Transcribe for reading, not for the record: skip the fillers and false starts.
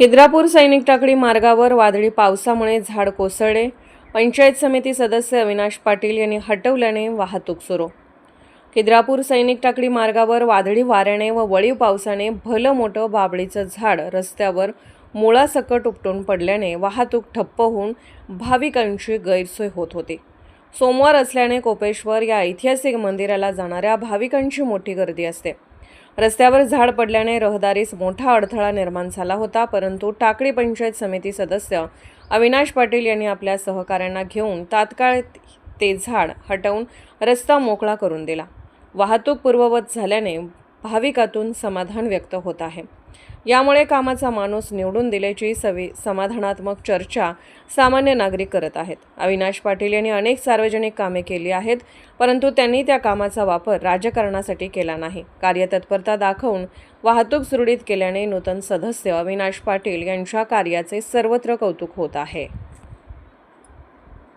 खिद्रापूर सैनिक टाकळी मार्गावर वादळी पावसामुळे झाड कोसळले। पंचायत समिती सदस्य अविनाश पाटील यांनी हटवल्याने वाहतूक सुरू। खिद्रापूर सैनिक टाकळी मार्गावर वादळी वाऱ्याने व वळीव पावसाने भलं मोठं बाभळीचं झाड रस्त्यावर मुळासकट उपटून पडल्याने वाहतूक ठप्प होऊन भाविकांची गैरसोय होत होती। सोमवार असल्याने कोपेश्वर या ऐतिहासिक मंदिराला जाणाऱ्या भाविकांची मोठी गर्दी असते। रस्त्यावर झाड पडल्याने रहदारीस मोठा अडथळा निर्माण झाला होता, परंतु टाकळी पंचायत समिती सदस्य अविनाश पाटील यांनी आपल्या सहकाऱ्यांना घेऊन तात्काळ ते झाड हटवून रस्ता मोकळा करून दिला। वाहतूक पूर्ववत झाल्याने भाविकातून समाधान व्यक्त होत आहे। यामुळे कामाचा माणूस निवडून दिल्याची समाधानात्मक चर्चा सामान्य नागरिक करत आहेत। अविनाश पाटील यांनी अनेक सार्वजनिक कामे केली आहेत, परंतु त्यांनी त्या कामाचा वापर राजकारणासाठी केला नाही। कार्यतत्परता दाखवून वाहतूक सुरळीत केल्याने नूतन सदस्य अविनाश पाटील यांच्या कार्याचे सर्वत्र कौतुक होत आहे।